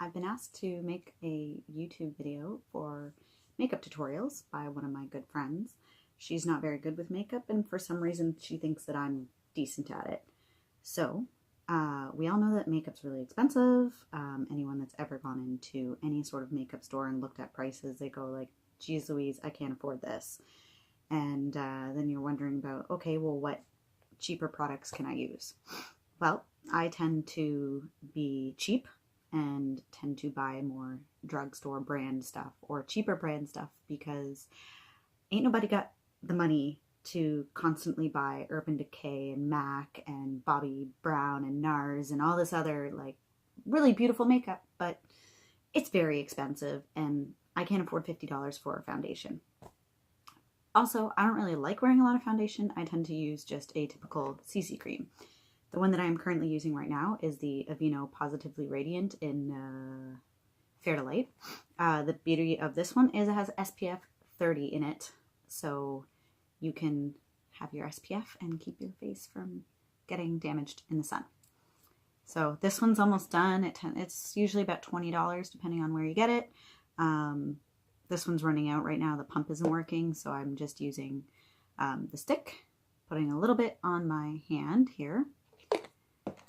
I've been asked to make a YouTube video for makeup tutorials by one of my good friends. She's not very good with makeup, and for some reason she thinks that I'm decent at it. So, we all know that makeup's really expensive. Anyone that's ever gone into any sort of makeup store and looked at prices, they go like, geez Louise, I can't afford this. And then you're wondering about, okay, well, what cheaper products can I use? Well, I tend to be cheap and tend to buy more drugstore brand stuff or cheaper brand stuff because ain't nobody got the money to constantly buy Urban Decay and MAC and Bobbi Brown and NARS and all this other like really beautiful makeup, but it's very expensive and I can't afford $50 for a foundation. Also, I don't really like wearing a lot of foundation. I tend to use just a typical CC cream. The one that I'm currently using right now is the Aveeno Positively Radiant in Fair to Light. The beauty of this one is it has SPF 30 in it, so you can have your SPF and keep your face from getting damaged in the sun. So this one's almost done. It's usually about $20 depending on where you get it. This one's running out right now. The pump isn't working, so I'm just using the stick, putting a little bit on my hand here.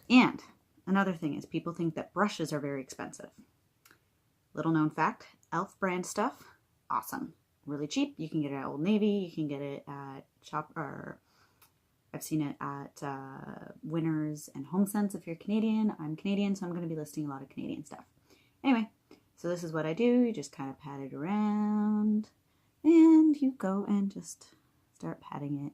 And another thing is people think that brushes are very expensive. Little known fact, e.l.f. brand stuff, awesome. Really cheap. You can get it at Old Navy. You can get it at I've seen it at Winners and HomeSense if you're Canadian. I'm Canadian, so I'm going to be listing a lot of Canadian stuff. Anyway, so this is what I do. You just kind of pat it around and you go and just start patting it.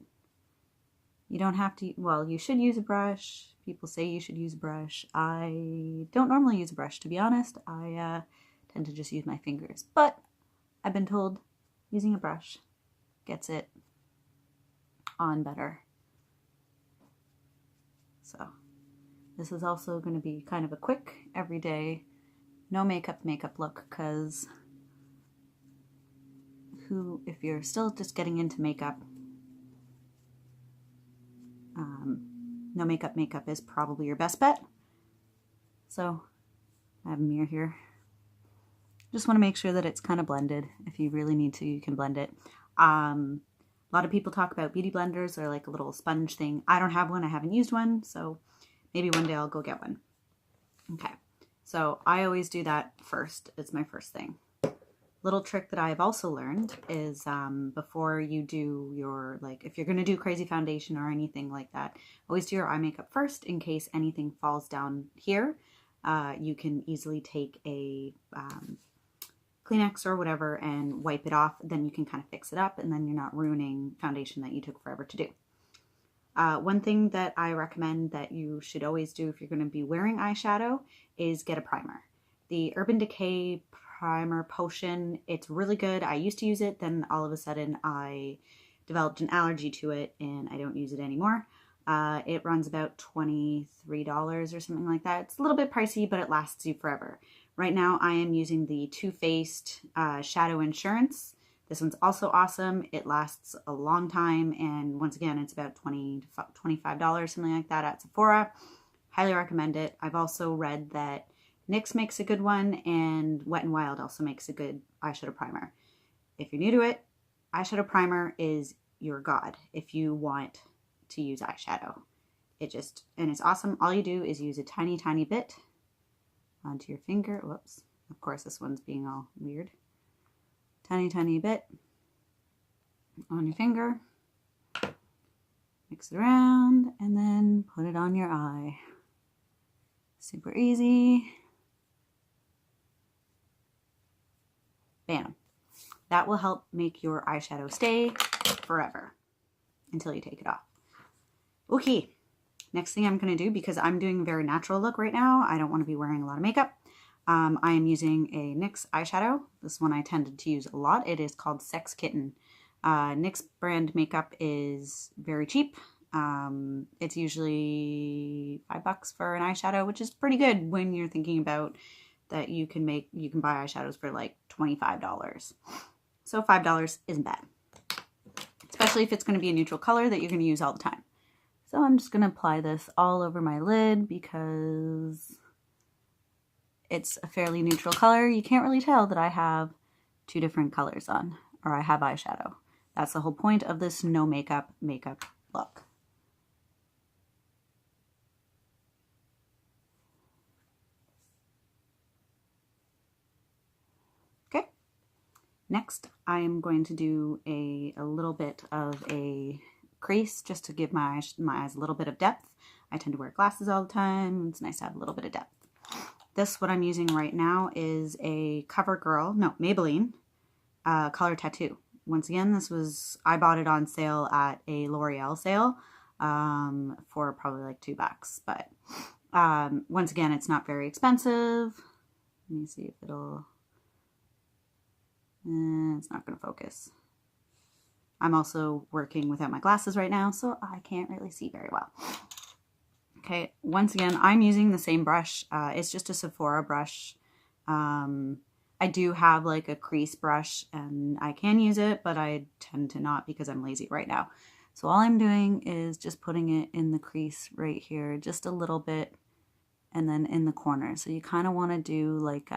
You don't have to, well, you should use a brush. People say you should use a brush. I don't normally use a brush, to be honest. I tend to just use my fingers. But I've been told using a brush gets it on better. So this is also going to be kind of a quick, everyday, no makeup look, because if you're still just getting into makeup, no makeup is probably your best bet. So I have a mirror here. Just want to make sure that it's kind of blended. If you really need to, you can blend it. A lot of people talk about beauty blenders. They're like a little sponge thing. I don't have one. I haven't used one. So maybe one day I'll go get one. Okay. So I always do that first. It's my first thing. Little trick that I've also learned is before you do your, like, if you're going to do crazy foundation or anything like that, always do your eye makeup first in case anything falls down here. You can easily take a Kleenex or whatever and wipe it off. Then you can kind of fix it up and then you're not ruining foundation that you took forever to do. One thing that I recommend that you should always do if you're going to be wearing eyeshadow is get a primer. The Urban Decay Primer Potion, it's really good. I used to use it, then all of a sudden I developed an allergy to it and I don't use it anymore. It runs about $23 or something like that. It's a little bit pricey, but it lasts you forever. Right now I am using the Too Faced Shadow Insurance. This one's also awesome. It lasts a long time, and once again, it's about $20 to $25, something like that at Sephora. Highly recommend it. I've also read that NYX makes a good one, and Wet n Wild also makes a good eyeshadow primer. If you're new to it, eyeshadow primer is your god if you want to use eyeshadow. And it's awesome. All you do is use a tiny, tiny bit onto your finger. Whoops. Of course, this one's being all weird. Tiny, tiny bit on your finger. Mix it around and then put it on your eye. Super easy. Bam. That will help make your eyeshadow stay forever until you take it off. Okay, next thing I'm going to do, because I'm doing a very natural look right now, I don't want to be wearing a lot of makeup. I am using a NYX eyeshadow. This one I tended to use a lot. It is called Sex Kitten. NYX brand makeup is very cheap. It's usually $5 for an eyeshadow, which is pretty good when you're thinking about that you can buy eyeshadows for like $25. So $5 isn't bad, especially if it's going to be a neutral color that you're going to use all the time. So I'm just going to apply this all over my lid because it's a fairly neutral color. You can't really tell that I have two different colors on, or I have eyeshadow. That's the whole point of this no makeup look. Okay, next I am going to do a little bit of a crease just to give my eyes a little bit of depth. I tend to wear glasses all the time. It's nice to have a little bit of depth. This, what I'm using right now, is a CoverGirl, no, Maybelline Color Tattoo. Once again, I bought it on sale at a L'Oreal sale for probably like $2, but once again, it's not very expensive. Let me see if it'll, it's not going to focus. I'm also working without my glasses right now, so I can't really see very well. Okay, once again, I'm using the same brush. It's just a Sephora brush. I do have like a crease brush and I can use it, but I tend to not because I'm lazy right now. So all I'm doing is just putting it in the crease right here, just a little bit, and then in the corner. So you kind of want to do like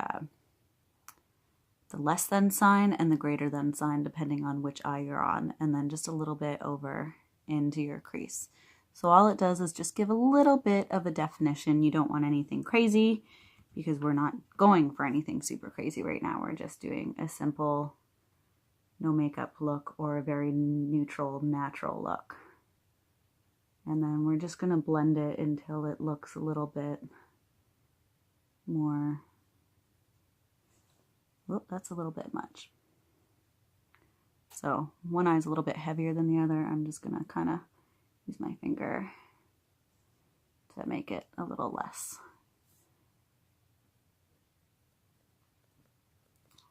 the less than sign and the greater than sign depending on which eye you're on, and then just a little bit over into your crease. So all it does is just give a little bit of a definition. You don't want anything crazy because we're not going for anything super crazy right now. We're just doing a simple no makeup look or a very neutral, natural look. And then we're just going to blend it until it looks a little bit more, oh, that's a little bit much. So one eye's a little bit heavier than the other. I'm just going to kind of use my finger to make it a little less.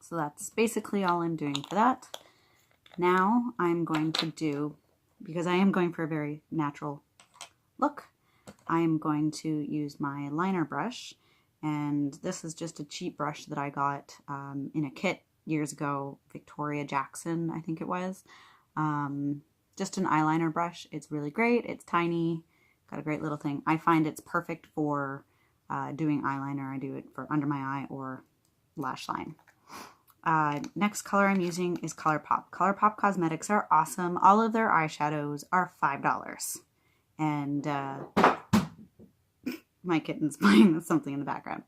So that's basically all I'm doing for that. Now I'm going to do, because I am going for a very natural look, I am going to use my liner brush. And this is just a cheap brush that I got in a kit years ago, Victoria Jackson, I think it was. Just an eyeliner brush. It's really great. It's tiny, got a great little thing. I find it's perfect for doing eyeliner. I do it for under my eye or lash line. Next color I'm using is ColourPop. ColourPop Cosmetics are awesome. All of their eyeshadows are $5. And my kitten's playing with something in the background.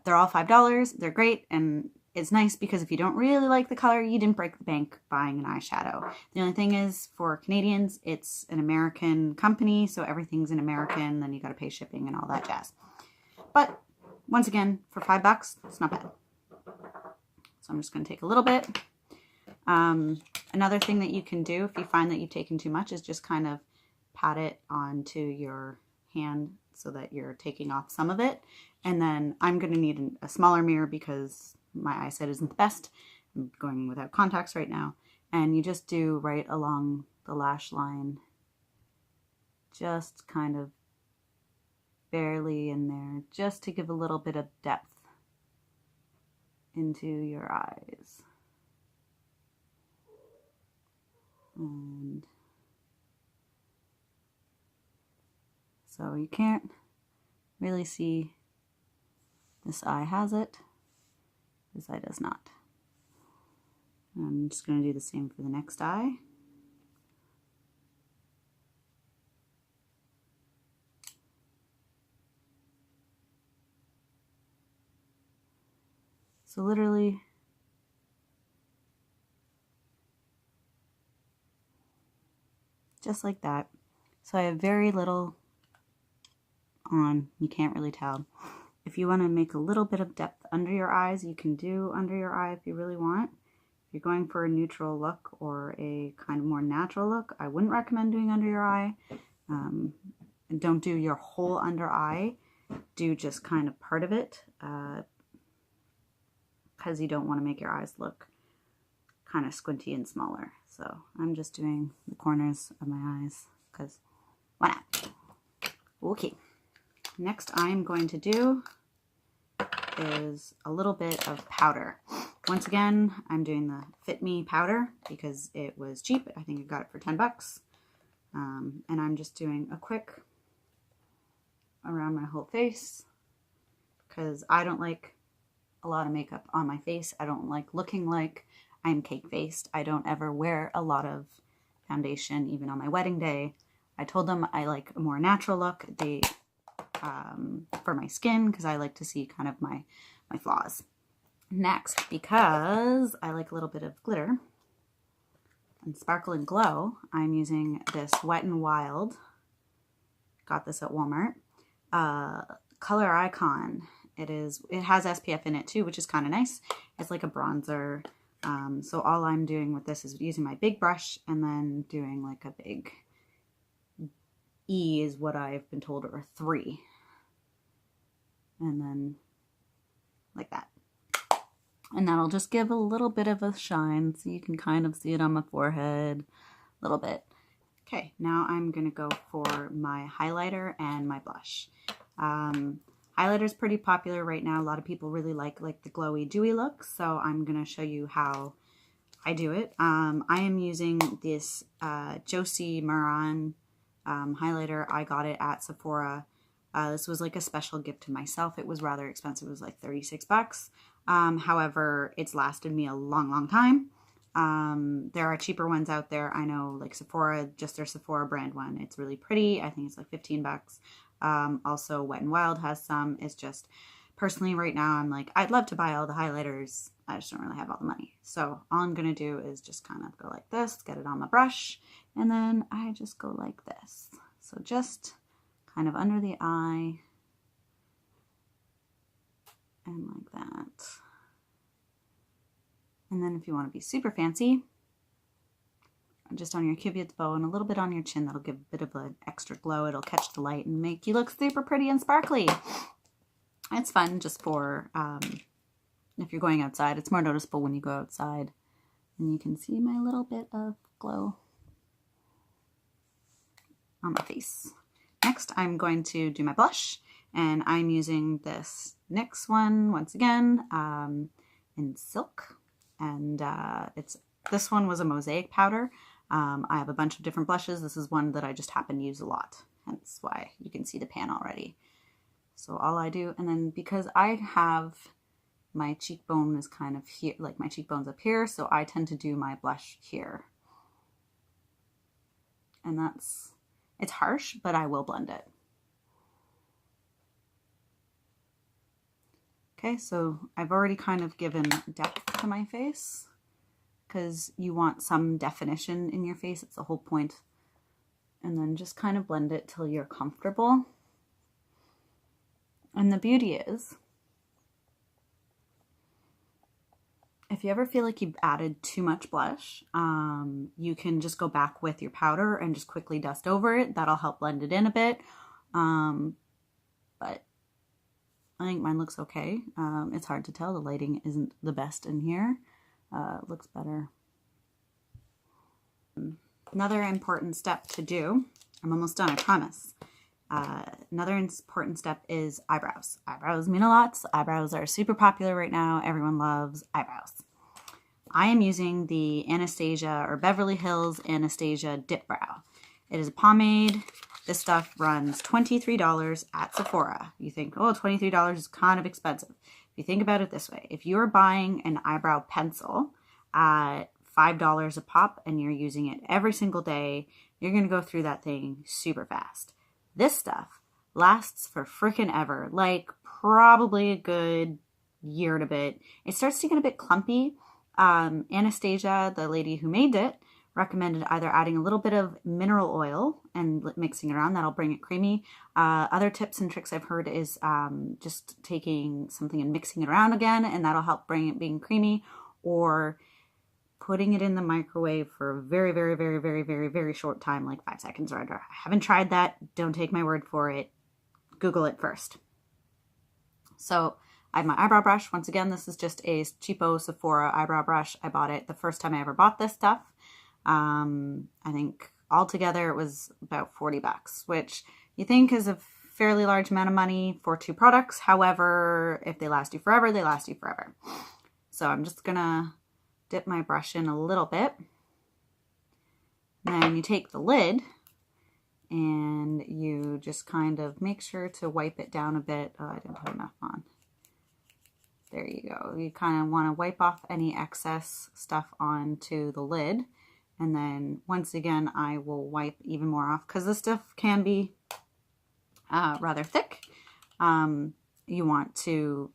They're all $5. They're great, and it's nice because if you don't really like the color, you didn't break the bank buying an eyeshadow. The only thing is, for Canadians, it's an American company, so everything's in American, then you gotta pay shipping and all that jazz. But once again, for $5, it's not bad. So I'm just gonna take a little bit. Another thing that you can do if you find that you've taken too much is just kind of pat it onto your hand so that you're taking off some of it. And then I'm going to need a smaller mirror because my eyesight isn't the best. I'm going without contacts right now. And you just do right along the lash line, just kind of barely in there, just to give a little bit of depth into your eyes. And so you can't really see, this eye has it, this eye does not. I'm just going to do the same for the next eye. So literally just like that. So I have very little on, you can't really tell. If you want to make a little bit of depth under your eyes, you can do under your eye if you really want. If you're going for a neutral look or a kind of more natural look, I wouldn't recommend doing under your eye. And don't do your whole under eye. Do just kind of part of it, because you don't want to make your eyes look kind of squinty and smaller. So I'm just doing the corners of my eyes because why not? Okay. Next I'm going to do is a little bit of powder. Once again, I'm doing the Fit Me powder because it was cheap. I think I got it for $10. And I'm just doing a quick around my whole face because I don't like a lot of makeup on my face. I don't like looking like I'm cake-faced. I don't ever wear a lot of foundation, even on my wedding day. I told them I like a more natural look for my skin, because I like to see kind of my flaws. Next, because I like a little bit of glitter and sparkle and glow, I'm using this Wet n Wild, got this at Walmart, Color Icon. It has SPF in it too, which is kind of nice. It's like a bronzer. So all I'm doing with this is using my big brush and then doing like a big E is what I've been told, or 3. And then like that. And that'll just give a little bit of a shine, so you can kind of see it on my forehead a little bit. Okay, now I'm going to go for my highlighter and my blush. Highlighter is pretty popular right now. A lot of people really like the glowy, dewy look, so I'm going to show you how I do it. I am using this Josie Maran highlighter. I got it at Sephora. This was like a special gift to myself. It was rather expensive. It was like 36 bucks. However, it's lasted me a long, long time. There are cheaper ones out there. I know, like Sephora, just their Sephora brand one. It's really pretty. I think it's like 15 bucks. Also Wet n Wild has some. It's just, personally right now, I'm like, I'd love to buy all the highlighters. I just don't really have all the money. So all I'm going to do is just kind of go like this, get it on my brush, and then I just go like this. So just kind of under the eye and like that. And then if you want to be super fancy, just on your Cupid's bow and a little bit on your chin, that'll give a bit of an extra glow. It'll catch the light and make you look super pretty and sparkly. It's fun just for if you're going outside. It's more noticeable when you go outside. And you can see my little bit of glow on my face. Next, I'm going to do my blush, and I'm using this NYX one once again in Silk, and this one was a mosaic powder. I have a bunch of different blushes. This is one that I just happen to use a lot, hence why you can see the pan already. So all I do, and then because I have my cheekbone is kind of here, like my cheekbone's up here, so I tend to do my blush here. And it's harsh, but I will blend it. Okay, so I've already kind of given depth to my face, because you want some definition in your face. It's the whole point. And then just kind of blend it till you're comfortable. And the beauty is, if you ever feel like you've added too much blush, you can just go back with your powder and just quickly dust over it. That'll help blend it in a bit. But I think mine looks okay. It's hard to tell. The lighting isn't the best in here. It looks better. Another important step to do, I'm almost done, I promise. Another important step is eyebrows. Eyebrows mean a lot. Eyebrows are super popular right now. Everyone loves eyebrows. I am using the Anastasia or Beverly Hills Anastasia Dip Brow. It is a pomade. This stuff runs $23 at Sephora. You think, oh, $23 is kind of expensive. If you think about it this way, if you're buying an eyebrow pencil at $5 a pop and you're using it every single day, you're going to go through that thing super fast. This stuff lasts for freaking ever, like probably a good year and a bit. It starts to get a bit clumpy. Anastasia, the lady who made it, recommended either adding a little bit of mineral oil and mixing it around. That'll bring it creamy. Other tips and tricks I've heard is just taking something and mixing it around again, and that'll help bring it being creamy, or putting it in the microwave for a very, very, very, very, very, very short time, like 5 seconds or under. I haven't tried that. Don't take my word for it. Google it first. So I have my eyebrow brush. Once again, this is just a cheapo Sephora eyebrow brush. I bought it the first time I ever bought this stuff. I think altogether it was about 40 bucks, which you think is a fairly large amount of money for 2 products. However, if they last you forever, they last you forever. So I'm just gonna dip my brush in a little bit. And then you take the lid and you just kind of make sure to wipe it down a bit. Oh, I didn't put enough on. there you go. You kind of want to wipe off any excess stuff onto the lid. And then once again, I will wipe even more off because this stuff can be rather thick. You want to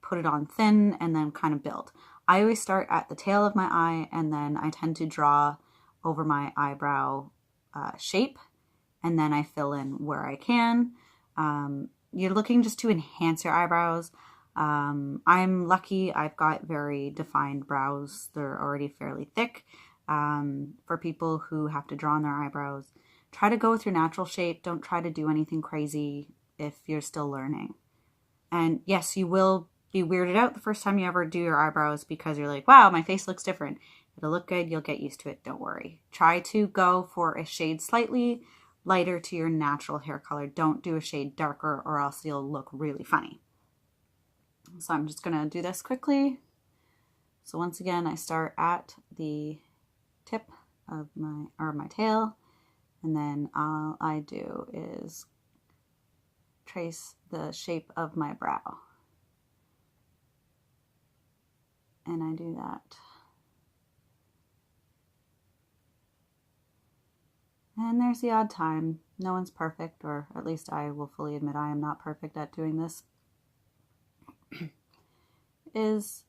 put it on thin and then kind of build. I always start at the tail of my eye, and then I tend to draw over my eyebrow shape, and then I fill in where I can. You're looking just to enhance your eyebrows. I'm lucky I've got very defined brows. They're already fairly thick. For people who have to draw on their eyebrows, try to go with your natural shape. Don't try to do anything crazy if you're still learning. And yes, you will be weirded out the first time you ever do your eyebrows because you're like, wow, my face looks different. It'll look good. You'll get used to it. Don't worry. Try to go for a shade slightly lighter to your natural hair color. Don't do a shade darker or else you'll look really funny. So I'm just going to do this quickly. So once again, I start at the tip of my tail, and then all I do is trace the shape of my brow. And I do that. And there's the odd time. No one's perfect, or at least I will fully admit I am not perfect at doing this. Is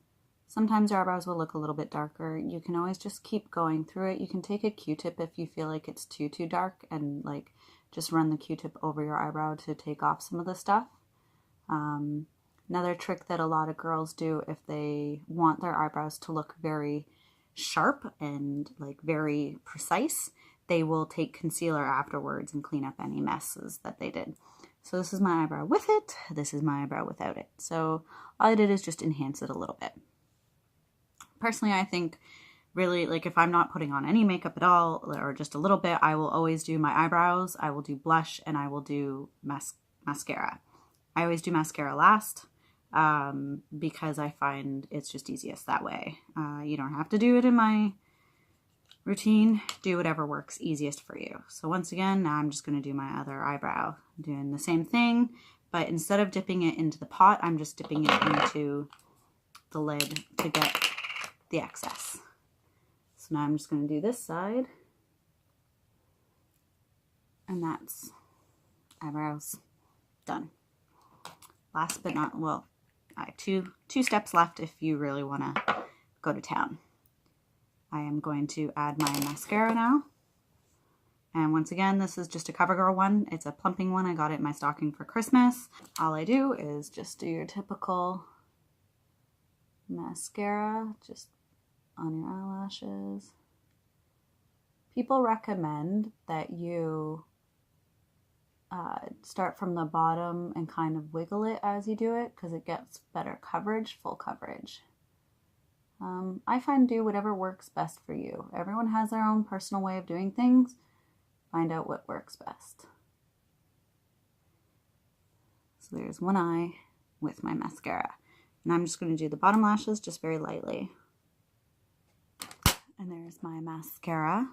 sometimes your eyebrows will look a little bit darker. You can always just keep going through it. You can take a Q-tip if you feel like it's too dark and like just run the Q-tip over your eyebrow to take off some of the stuff. Another trick that a lot of girls do if they want their eyebrows to look very sharp and like very precise, they will take concealer afterwards and clean up any messes that they did. So this is my eyebrow with it. This is my eyebrow without it. So all I did is just enhance it a little bit. Personally, I think really, like, if I'm not putting on any makeup at all or just a little bit, I will always do my eyebrows, I will do blush, and I will do mascara. I always do mascara last because I find it's just easiest that way. You don't have to do it in my routine. Do whatever works easiest for you. So once again, now I'm just going to do my other eyebrow. I'm doing the same thing, but instead of dipping it into the pot, I'm just dipping it into the lid to get the excess. So now I'm just going to do this side, and that's eyebrows done. Last but not, well, I have two steps left if you really want to go to town. I am going to add my mascara now. And once again, this is just a CoverGirl one. It's a plumping one. I got it in my stocking for Christmas. All I do is just do your typical mascara, just on your eyelashes. People recommend that you start from the bottom and kind of wiggle it as you do it because it gets better coverage, full coverage. I find do whatever works best for you. Everyone has their own personal way of doing things. Find out what works best. So there's one eye with my mascara. And I'm just going to do the bottom lashes just very lightly. And there's my mascara.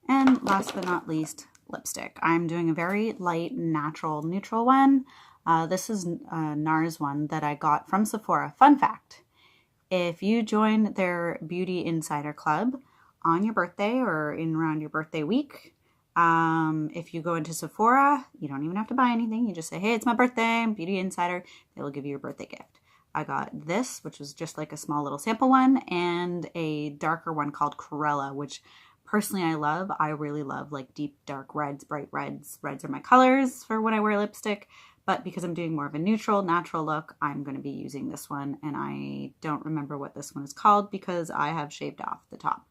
And last but not least, lipstick. I'm doing a very light, natural, neutral one. This is NARS one that I got from Sephora. Fun fact, if you join their Beauty Insider Club on your birthday or in around your birthday week, if you go into Sephora, you don't even have to buy anything. You just say, hey, it's my birthday, I'm Beauty Insider. They will give you your birthday gift. I got this, which was just like a small little sample one, and a darker one called Corella, which personally I love. I really love like deep, dark reds, bright reds. Reds are my colors for when I wear lipstick. But because I'm doing more of a neutral, natural look, I'm going to be using this one. And I don't remember what this one is called because I have shaved off the top.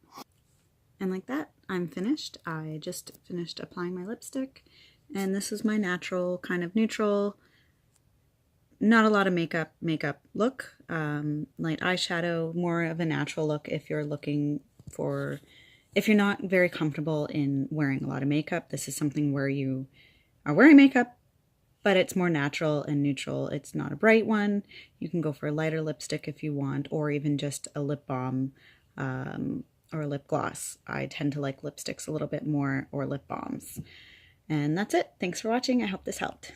And like that, I'm finished. I just finished applying my lipstick. And this is my natural, kind of neutral, not a lot of makeup look. Light eyeshadow, more of a natural look if you're looking for, if you're not very comfortable in wearing a lot of makeup. This is something where you are wearing makeup, but it's more natural and neutral. It's not a bright one. You can go for a lighter lipstick if you want, or even just a lip balm or a lip gloss. I tend to like lipsticks a little bit more, or lip balms. And that's it. Thanks for watching. I hope this helped.